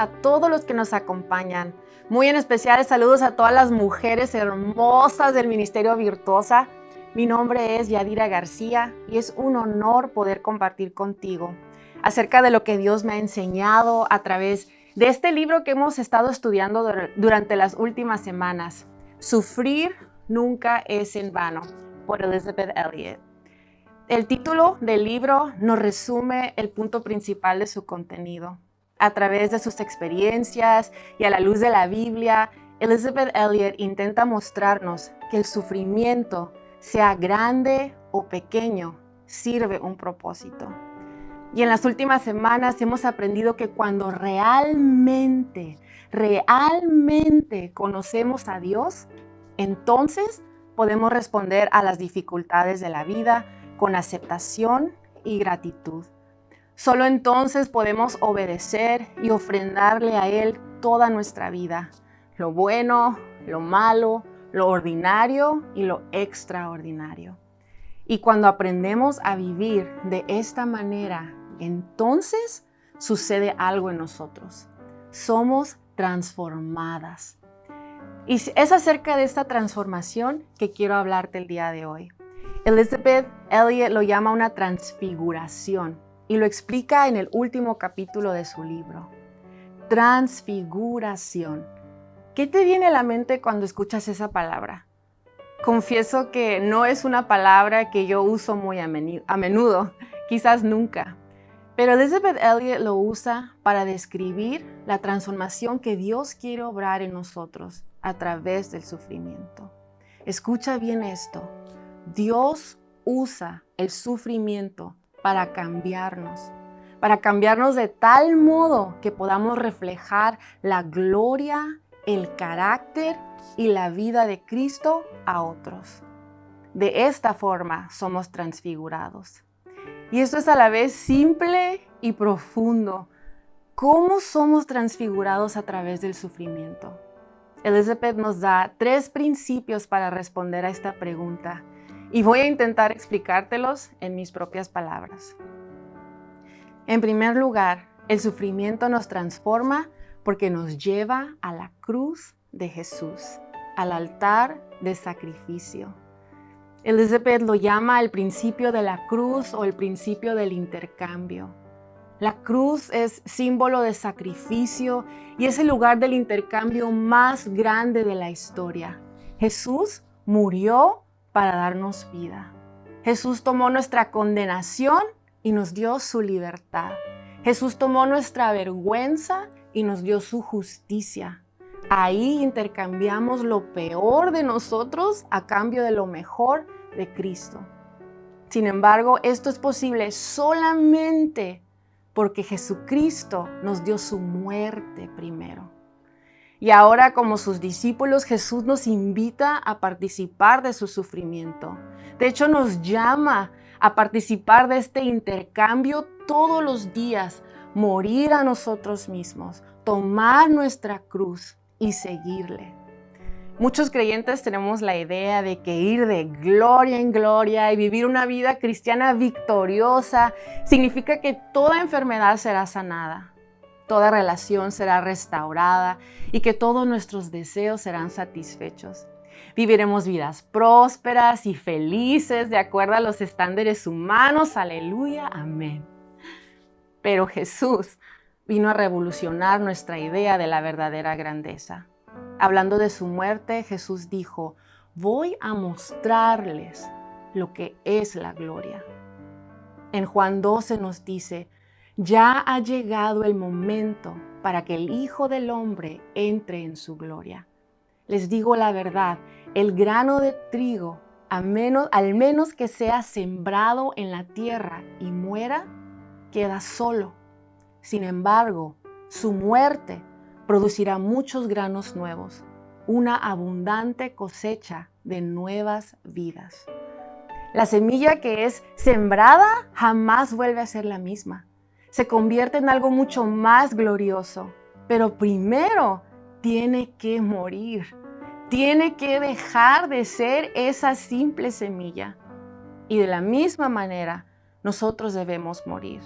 a todos los que nos acompañan. Muy en especial saludos a todas las mujeres hermosas del Ministerio Virtuosa. Mi nombre es Yadira García y es un honor poder compartir contigo acerca de lo que Dios me ha enseñado a través de este libro que hemos estado estudiando durante las últimas semanas. Sufrir nunca es en vano, por Elisabeth Elliot. El título del libro nos resume el punto principal de su contenido. A través de sus experiencias y a la luz de la Biblia, Elisabeth Elliot intenta mostrarnos que el sufrimiento, sea grande o pequeño, sirve un propósito. Y en las últimas semanas hemos aprendido que cuando realmente conocemos a Dios, entonces podemos responder a las dificultades de la vida con aceptación y gratitud. Solo entonces podemos obedecer y ofrendarle a Él toda nuestra vida, lo bueno, lo malo, lo ordinario y lo extraordinario. Y cuando aprendemos a vivir de esta manera, entonces sucede algo en nosotros. Somos transformadas. Y es acerca de esta transformación que quiero hablarte el día de hoy. Elisabeth Elliot lo llama una transfiguración y lo explica en el último capítulo de su libro. Transfiguración. ¿Qué te viene a la mente cuando escuchas esa palabra? Confieso que no es una palabra que yo uso muy a menudo, quizás nunca. Pero Elisabeth Elliot lo usa para describir la transformación que Dios quiere obrar en nosotros a través del sufrimiento. Escucha bien esto. Dios usa el sufrimiento para cambiarnos de tal modo que podamos reflejar la gloria, el carácter y la vida de Cristo a otros. De esta forma somos transfigurados. Y esto es a la vez simple y profundo. ¿Cómo somos transfigurados a través del sufrimiento? Elisabeth nos da 3 principios para responder a esta pregunta y voy a intentar explicártelos en mis propias palabras. En primer lugar, el sufrimiento nos transforma porque nos lleva a la cruz de Jesús, al altar de sacrificio. Elisabeth lo llama el principio de la cruz o el principio del intercambio. La cruz es símbolo de sacrificio y es el lugar del intercambio más grande de la historia. Jesús murió para darnos vida. Jesús tomó nuestra condenación y nos dio su libertad. Jesús tomó nuestra vergüenza y nos dio su justicia. Ahí intercambiamos lo peor de nosotros a cambio de lo mejor de Cristo. Sin embargo, esto es posible solamente porque Jesucristo nos dio su muerte primero. Y ahora, como sus discípulos, Jesús nos invita a participar de su sufrimiento. De hecho, nos llama a participar de este intercambio todos los días, morir a nosotros mismos, tomar nuestra cruz y seguirle. Muchos creyentes tenemos la idea de que ir de gloria en gloria y vivir una vida cristiana victoriosa significa que toda enfermedad será sanada, toda relación será restaurada y que todos nuestros deseos serán satisfechos. Viviremos vidas prósperas y felices de acuerdo a los estándares humanos. Aleluya, amén. Pero Jesús vino a revolucionar nuestra idea de la verdadera grandeza. Hablando de su muerte, Jesús dijo: voy a mostrarles lo que es la gloria. En Juan 12 nos dice: ya ha llegado el momento para que el Hijo del Hombre entre en su gloria. Les digo la verdad, el grano de trigo, al menos que sea sembrado en la tierra y muera, queda solo. Sin embargo, su muerte producirá muchos granos nuevos, una abundante cosecha de nuevas vidas. La semilla que es sembrada jamás vuelve a ser la misma. Se convierte en algo mucho más glorioso, pero primero tiene que morir. Tiene que dejar de ser esa simple semilla. Y de la misma manera, nosotros debemos morir.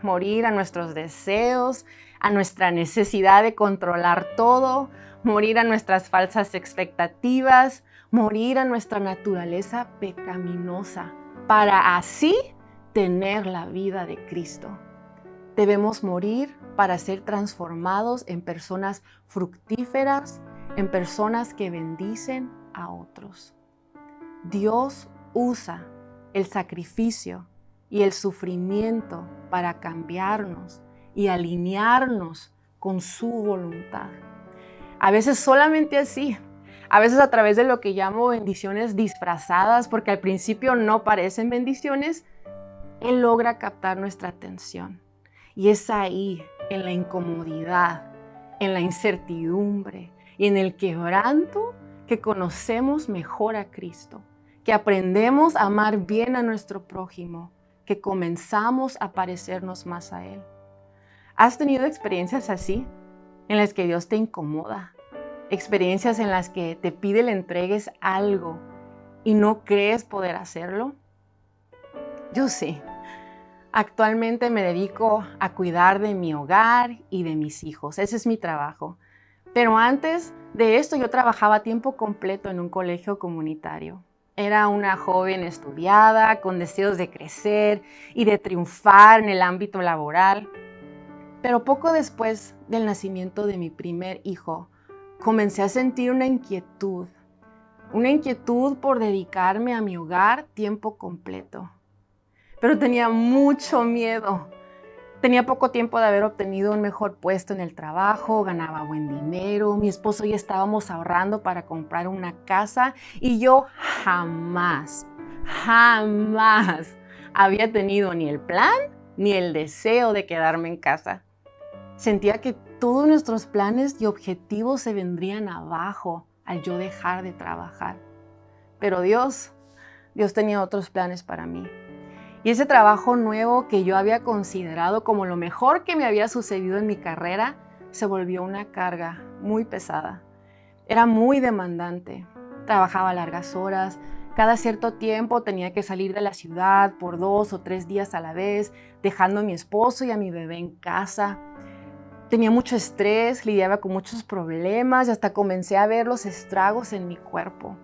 morir a nuestros deseos, a nuestra necesidad de controlar todo, morir a nuestras falsas expectativas, morir a nuestra naturaleza pecaminosa, para así tener la vida de Cristo. Debemos morir para ser transformados en personas fructíferas, en personas que bendicen a otros. Dios usa el sacrificio y el sufrimiento para cambiarnos y alinearnos con su voluntad. A veces solamente así, a veces a través de lo que llamo bendiciones disfrazadas, porque al principio no parecen bendiciones, Él logra captar nuestra atención. Y es ahí, en la incomodidad, en la incertidumbre y en el quebranto, que conocemos mejor a Cristo, que aprendemos a amar bien a nuestro prójimo, que comenzamos a parecernos más a Él. ¿Has tenido experiencias así, en las que Dios te incomoda? Experiencias en las que te pide le entregues algo y no crees poder hacerlo. Yo sí. Actualmente me dedico a cuidar de mi hogar y de mis hijos. Ese es mi trabajo. Pero antes de esto yo trabajaba a tiempo completo en un colegio comunitario. Era una joven estudiada, con deseos de crecer y de triunfar en el ámbito laboral. Pero poco después del nacimiento de mi primer hijo, comencé a sentir una inquietud por dedicarme a mi hogar tiempo completo. Pero tenía mucho miedo. Tenía poco tiempo de haber obtenido un mejor puesto en el trabajo, ganaba buen dinero, mi esposo y yo estábamos ahorrando para comprar una casa y yo jamás había tenido ni el plan ni el deseo de quedarme en casa. Sentía que todos nuestros planes y objetivos se vendrían abajo al yo dejar de trabajar. Pero Dios tenía otros planes para mí. Y ese trabajo nuevo que yo había considerado como lo mejor que me había sucedido en mi carrera, se volvió una carga muy pesada. Era muy demandante. Trabajaba largas horas. Cada cierto tiempo tenía que salir de la ciudad por 2 o 3 días a la vez, dejando a mi esposo y a mi bebé en casa. Tenía mucho estrés, lidiaba con muchos problemas y hasta comencé a ver los estragos en mi cuerpo.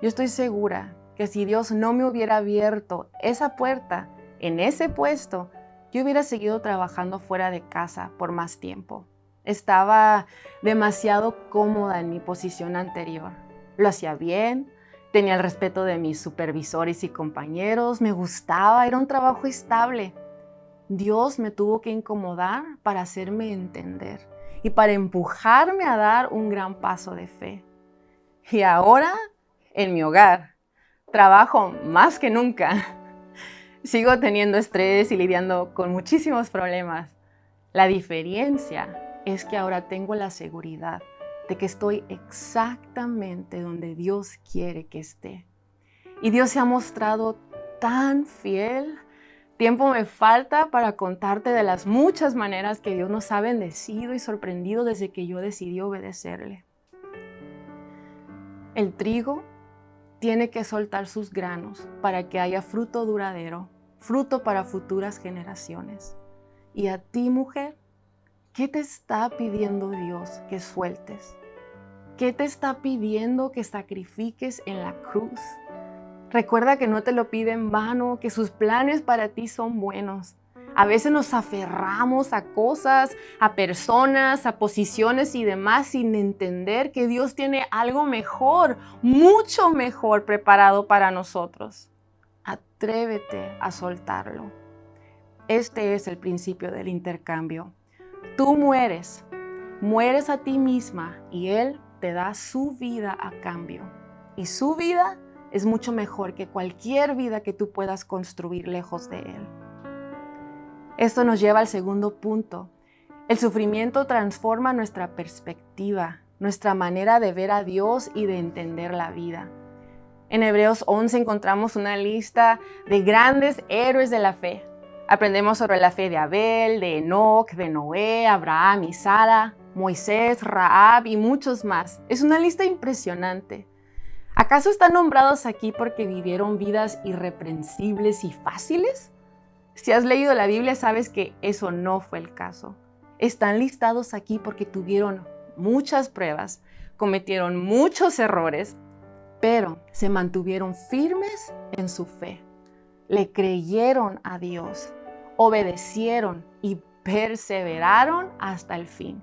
Yo estoy segura que si Dios no me hubiera abierto esa puerta en ese puesto, yo hubiera seguido trabajando fuera de casa por más tiempo. Estaba demasiado cómoda en mi posición anterior. Lo hacía bien, tenía el respeto de mis supervisores y compañeros, me gustaba, era un trabajo estable. Dios me tuvo que incomodar para hacerme entender y para empujarme a dar un gran paso de fe. Y ahora, en mi hogar, trabajo más que nunca. Sigo teniendo estrés y lidiando con muchísimos problemas. La diferencia es que ahora tengo la seguridad de que estoy exactamente donde Dios quiere que esté. Y Dios se ha mostrado tan fiel. Tiempo me falta para contarte de las muchas maneras que Dios nos ha bendecido y sorprendido desde que yo decidí obedecerle. El trigo tiene que soltar sus granos para que haya fruto duradero, fruto para futuras generaciones. Y a ti, mujer, ¿qué te está pidiendo Dios que sueltes? ¿Qué te está pidiendo que sacrifiques en la cruz? Recuerda que no te lo pide en vano, que sus planes para ti son buenos. A veces nos aferramos a cosas, a personas, a posiciones y demás sin entender que Dios tiene algo mejor, mucho mejor preparado para nosotros. Atrévete a soltarlo. Este es el principio del intercambio. Tú mueres a ti misma y Él te da su vida a cambio. Y su vida es mucho mejor que cualquier vida que tú puedas construir lejos de Él. Esto nos lleva al segundo punto. El sufrimiento transforma nuestra perspectiva, nuestra manera de ver a Dios y de entender la vida. En Hebreos 11 encontramos una lista de grandes héroes de la fe. Aprendemos sobre la fe de Abel, de Enoc, de Noé, Abraham y Sara, Moisés, Rahab y muchos más. Es una lista impresionante. ¿Acaso están nombrados aquí porque vivieron vidas irreprensibles y fáciles? Si has leído la Biblia, sabes que eso no fue el caso. Están listados aquí porque tuvieron muchas pruebas, cometieron muchos errores, pero se mantuvieron firmes en su fe. Le creyeron a Dios, obedecieron y perseveraron hasta el fin.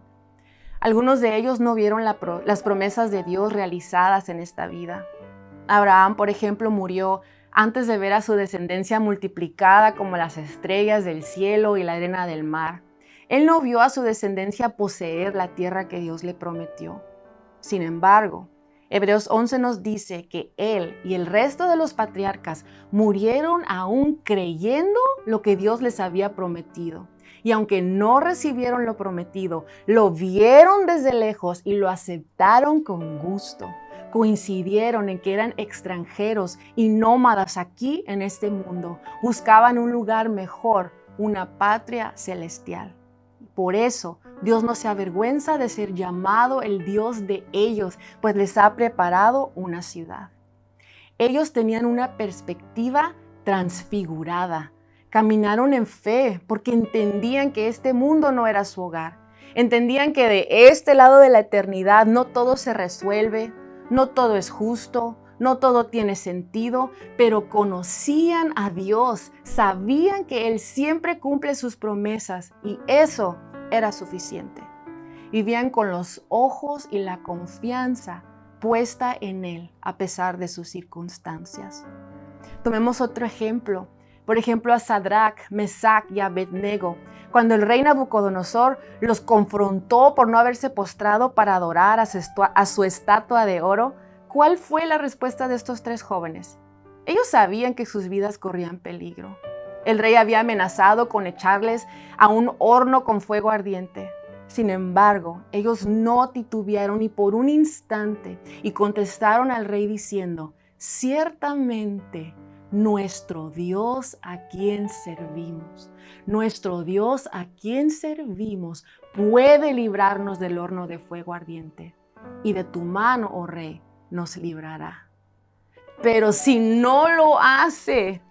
Algunos de ellos no vieron las promesas de Dios realizadas en esta vida. Abraham, por ejemplo, murió antes de ver a su descendencia multiplicada como las estrellas del cielo y la arena del mar. Él no vio a su descendencia poseer la tierra que Dios le prometió. Sin embargo, Hebreos 11 nos dice que él y el resto de los patriarcas murieron aún creyendo lo que Dios les había prometido. Y aunque no recibieron lo prometido, lo vieron desde lejos y lo aceptaron con gusto. Coincidieron en que eran extranjeros y nómadas aquí en este mundo. Buscaban un lugar mejor, una patria celestial. Por eso, Dios no se avergüenza de ser llamado el Dios de ellos, pues les ha preparado una ciudad. Ellos tenían una perspectiva transfigurada. Caminaron en fe porque entendían que este mundo no era su hogar. Entendían que de este lado de la eternidad no todo se resuelve, no todo es justo, no todo tiene sentido, pero conocían a Dios, sabían que Él siempre cumple sus promesas y eso era suficiente. Vivían con los ojos y la confianza puesta en Él a pesar de sus circunstancias. Tomemos otro ejemplo. Por ejemplo, a Sadrach, Mesach y Abednego. Cuando el rey Nabucodonosor los confrontó por no haberse postrado para adorar a su estatua de oro, ¿cuál fue la respuesta de estos tres jóvenes? Ellos sabían que sus vidas corrían peligro. El rey había amenazado con echarles a un horno con fuego ardiente. Sin embargo, ellos no titubearon ni por un instante y contestaron al rey diciendo: ciertamente, nuestro Dios a quien servimos, puede librarnos del horno de fuego ardiente, y de tu mano, oh rey, nos librará. Pero si no lo hace,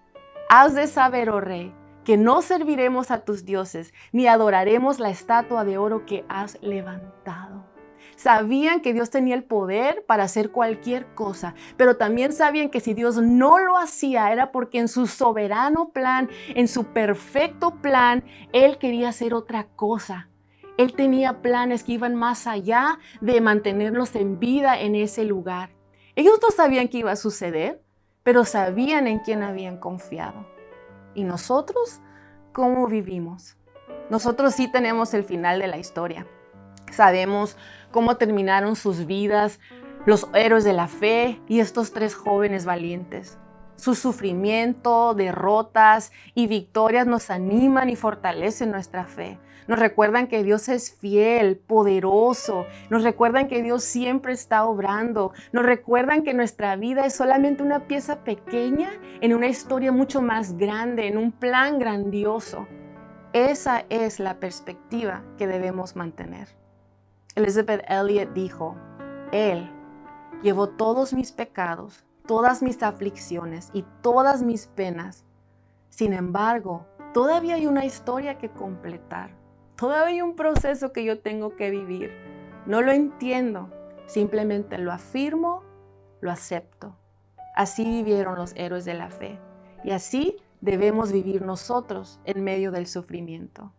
has de saber, oh rey, que no serviremos a tus dioses, ni adoraremos la estatua de oro que has levantado. Sabían que Dios tenía el poder para hacer cualquier cosa, pero también sabían que si Dios no lo hacía era porque en su soberano plan, en su perfecto plan, Él quería hacer otra cosa. Él tenía planes que iban más allá de mantenerlos en vida en ese lugar. Ellos no sabían qué iba a suceder, pero sabían en quién habían confiado. ¿Y nosotros cómo vivimos? Nosotros sí tenemos el final de la historia. Sabemos cómo terminaron sus vidas los héroes de la fe y estos tres jóvenes valientes. Su sufrimiento, derrotas y victorias nos animan y fortalecen nuestra fe. Nos recuerdan que Dios es fiel, poderoso. Nos recuerdan que Dios siempre está obrando. Nos recuerdan que nuestra vida es solamente una pieza pequeña en una historia mucho más grande, en un plan grandioso. Esa es la perspectiva que debemos mantener. Elizabeth Elliot dijo: Él llevó todos mis pecados, todas mis aflicciones y todas mis penas. Sin embargo, todavía hay una historia que completar. Todavía hay un proceso que yo tengo que vivir. No lo entiendo, simplemente lo afirmo, lo acepto. Así vivieron los héroes de la fe y así debemos vivir nosotros en medio del sufrimiento.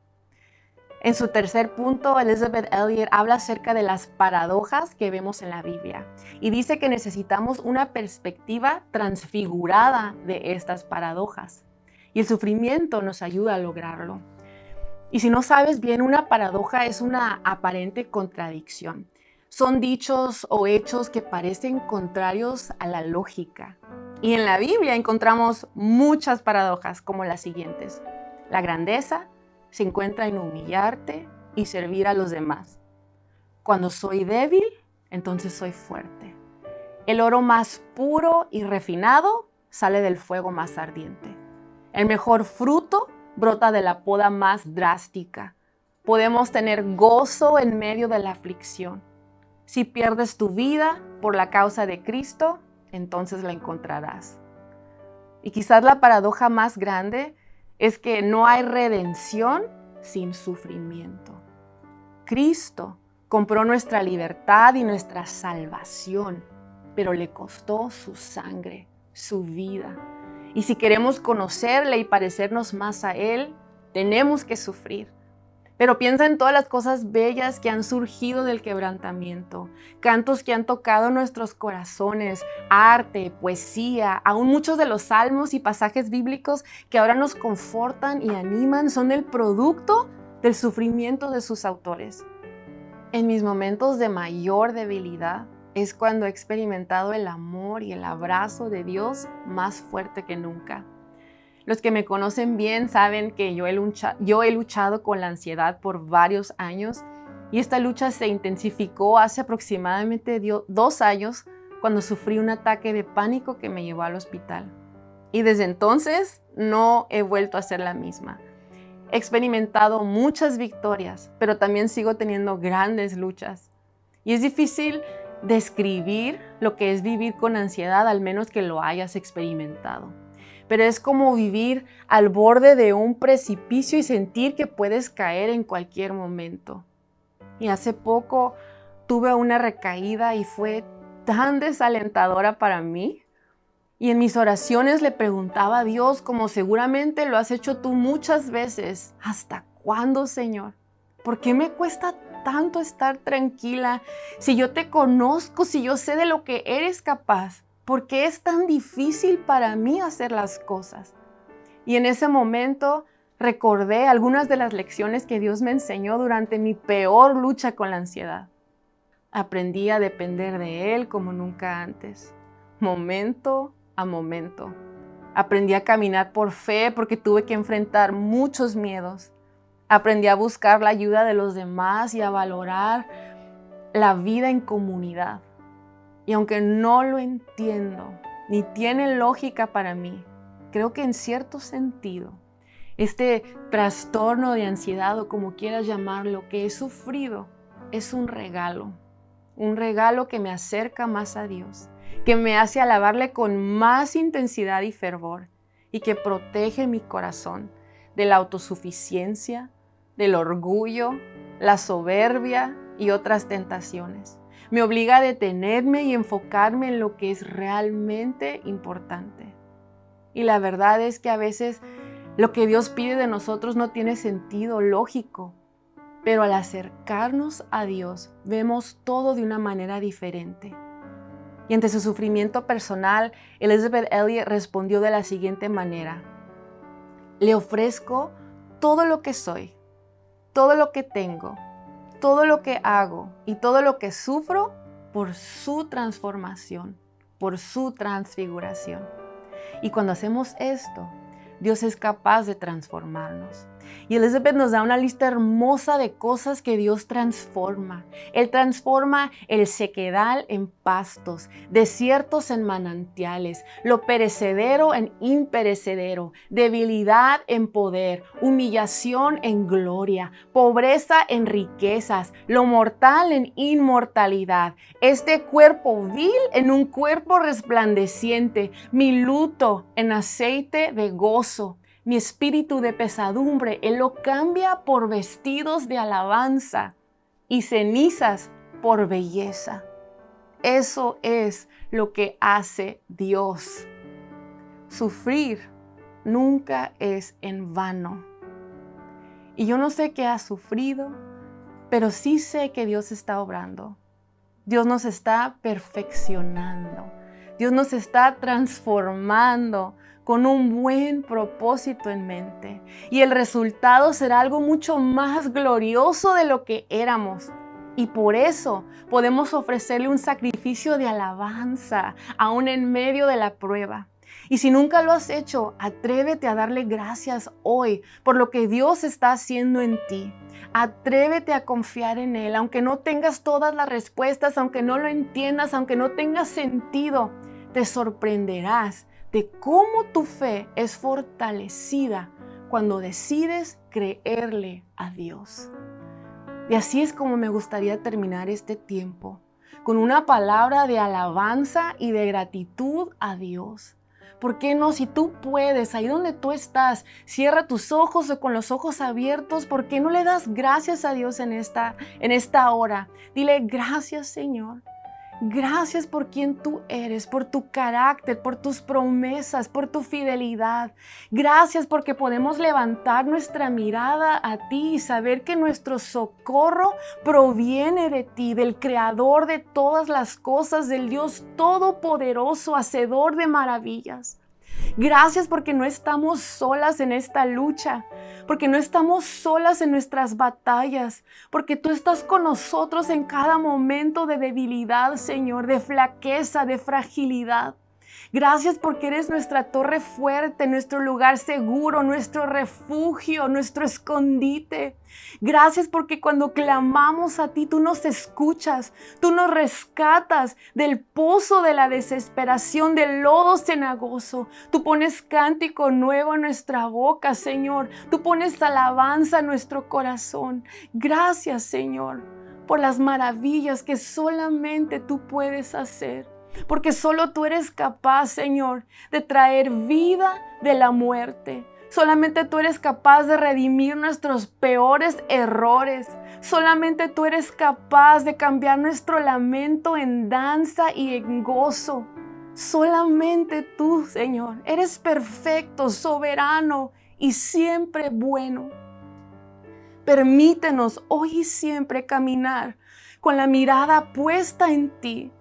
En su tercer punto, Elizabeth Elliot habla acerca de las paradojas que vemos en la Biblia y dice que necesitamos una perspectiva transfigurada de estas paradojas y el sufrimiento nos ayuda a lograrlo. Y si no sabes bien, una paradoja es una aparente contradicción. Son dichos o hechos que parecen contrarios a la lógica. Y en la Biblia encontramos muchas paradojas como las siguientes. La grandeza se encuentra en humillarte y servir a los demás. Cuando soy débil, entonces soy fuerte. El oro más puro y refinado sale del fuego más ardiente. El mejor fruto brota de la poda más drástica. Podemos tener gozo en medio de la aflicción. Si pierdes tu vida por la causa de Cristo, entonces la encontrarás. Y quizás la paradoja más grande es que no hay redención sin sufrimiento. Cristo compró nuestra libertad y nuestra salvación, pero le costó su sangre, su vida. Y si queremos conocerle y parecernos más a Él, tenemos que sufrir. Pero piensa en todas las cosas bellas que han surgido del quebrantamiento, cantos que han tocado nuestros corazones, arte, poesía, aún muchos de los salmos y pasajes bíblicos que ahora nos confortan y animan son el producto del sufrimiento de sus autores. En mis momentos de mayor debilidad es cuando he experimentado el amor y el abrazo de Dios más fuerte que nunca. Los que me conocen bien saben que yo he luchado con la ansiedad por varios años y esta lucha se intensificó hace aproximadamente 2 años cuando sufrí un ataque de pánico que me llevó al hospital. Y desde entonces no he vuelto a ser la misma. He experimentado muchas victorias, pero también sigo teniendo grandes luchas. Y es difícil describir lo que es vivir con ansiedad, al menos que lo hayas experimentado. Pero es como vivir al borde de un precipicio y sentir que puedes caer en cualquier momento. Y hace poco tuve una recaída y fue tan desalentadora para mí. Y en mis oraciones le preguntaba a Dios, como seguramente lo has hecho tú muchas veces, ¿hasta cuándo, Señor? ¿Por qué me cuesta tanto estar tranquila? Si yo te conozco, si yo sé de lo que eres capaz, ¿por qué es tan difícil para mí hacer las cosas? Y en ese momento recordé algunas de las lecciones que Dios me enseñó durante mi peor lucha con la ansiedad. Aprendí a depender de Él como nunca antes, momento a momento. Aprendí a caminar por fe porque tuve que enfrentar muchos miedos. Aprendí a buscar la ayuda de los demás y a valorar la vida en comunidad. Y aunque no lo entiendo, ni tiene lógica para mí, creo que en cierto sentido, este trastorno de ansiedad o como quieras llamarlo, que he sufrido, es un regalo que me acerca más a Dios, que me hace alabarle con más intensidad y fervor y que protege mi corazón de la autosuficiencia, del orgullo, la soberbia y otras tentaciones. Me obliga a detenerme y enfocarme en lo que es realmente importante. Y la verdad es que a veces lo que Dios pide de nosotros no tiene sentido lógico, pero al acercarnos a Dios vemos todo de una manera diferente. Y ante su sufrimiento personal, Elisabeth Elliot respondió de la siguiente manera: le ofrezco todo lo que soy, todo lo que tengo, todo lo que hago y todo lo que sufro por su transformación, por su transfiguración. Y cuando hacemos esto, Dios es capaz de transformarnos. Y Elisabeth nos da una lista hermosa de cosas que Dios transforma. Él transforma el sequedal en pastos, desiertos en manantiales, lo perecedero en imperecedero, debilidad en poder, humillación en gloria, pobreza en riquezas, lo mortal en inmortalidad, este cuerpo vil en un cuerpo resplandeciente, mi luto en aceite de gozo, mi espíritu de pesadumbre, Él lo cambia por vestidos de alabanza y cenizas por belleza. Eso es lo que hace Dios. Sufrir nunca es en vano. Y yo no sé qué has sufrido, pero sí sé que Dios está obrando. Dios nos está perfeccionando. Dios nos está transformando con un buen propósito en mente. Y el resultado será algo mucho más glorioso de lo que éramos. Y por eso podemos ofrecerle un sacrificio de alabanza, aún en medio de la prueba. Y si nunca lo has hecho, atrévete a darle gracias hoy por lo que Dios está haciendo en ti. Atrévete a confiar en Él, aunque no tengas todas las respuestas, aunque no lo entiendas, aunque no tenga sentido. Te sorprenderás de cómo tu fe es fortalecida cuando decides creerle a Dios. Y así es como me gustaría terminar este tiempo, con una palabra de alabanza y de gratitud a Dios. ¿Por qué no? Si tú puedes, ahí donde tú estás, cierra tus ojos o con los ojos abiertos. ¿Por qué no le das gracias a Dios en esta hora? Dile, gracias, Señor. Gracias por quien tú eres, por tu carácter, por tus promesas, por tu fidelidad. Gracias porque podemos levantar nuestra mirada a ti y saber que nuestro socorro proviene de ti, del Creador de todas las cosas, del Dios Todopoderoso, Hacedor de maravillas. Gracias porque no estamos solas en esta lucha, porque no estamos solas en nuestras batallas, porque tú estás con nosotros en cada momento de debilidad, Señor, de flaqueza, de fragilidad. Gracias porque eres nuestra torre fuerte, nuestro lugar seguro, nuestro refugio, nuestro escondite. Gracias porque cuando clamamos a ti, tú nos escuchas, tú nos rescatas del pozo de la desesperación, del lodo cenagoso. Tú pones cántico nuevo en nuestra boca, Señor. Tú pones alabanza en nuestro corazón. Gracias, Señor, por las maravillas que solamente tú puedes hacer. Porque solo tú eres capaz, Señor, de traer vida de la muerte. Solamente tú eres capaz de redimir nuestros peores errores. Solamente tú eres capaz de cambiar nuestro lamento en danza y en gozo. Solamente tú, Señor, eres perfecto, soberano y siempre bueno. Permítenos hoy y siempre caminar con la mirada puesta en ti,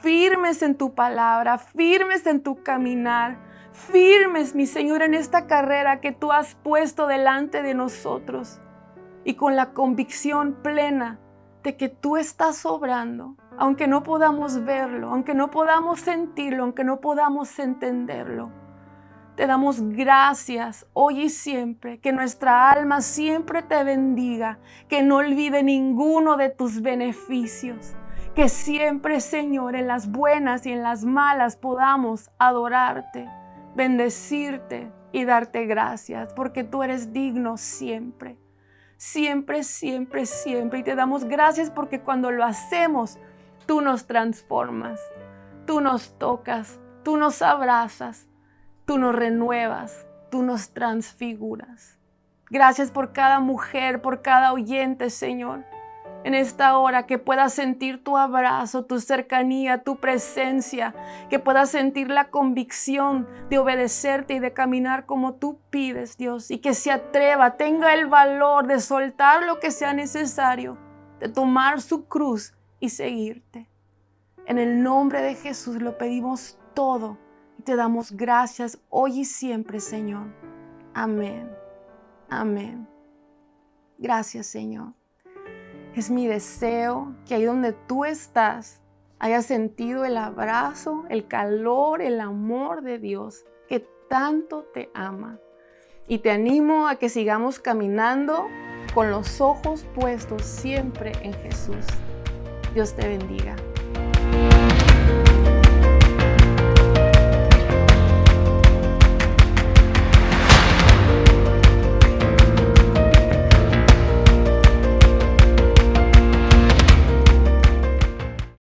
firmes en tu palabra, firmes en tu caminar, firmes, mi Señor, en esta carrera que tú has puesto delante de nosotros y con la convicción plena de que tú estás obrando, aunque no podamos verlo, aunque no podamos sentirlo, aunque no podamos entenderlo. Te damos gracias hoy y siempre, que nuestra alma siempre te bendiga, que no olvide ninguno de tus beneficios. Que siempre, Señor, en las buenas y en las malas podamos adorarte, bendecirte y darte gracias, porque tú eres digno siempre, siempre, siempre, siempre. Y te damos gracias porque cuando lo hacemos, tú nos transformas, tú nos tocas, tú nos abrazas, tú nos renuevas, tú nos transfiguras. Gracias por cada mujer, por cada oyente, Señor. En esta hora, que puedas sentir tu abrazo, tu cercanía, tu presencia, que puedas sentir la convicción de obedecerte y de caminar como tú pides, Dios, y que se atreva, tenga el valor de soltar lo que sea necesario, de tomar su cruz y seguirte. En el nombre de Jesús lo pedimos todo y te damos gracias hoy y siempre, Señor. Amén. Amén. Gracias, Señor. Es mi deseo que ahí donde tú estás hayas sentido el abrazo, el calor, el amor de Dios que tanto te ama. Y te animo a que sigamos caminando con los ojos puestos siempre en Jesús. Dios te bendiga.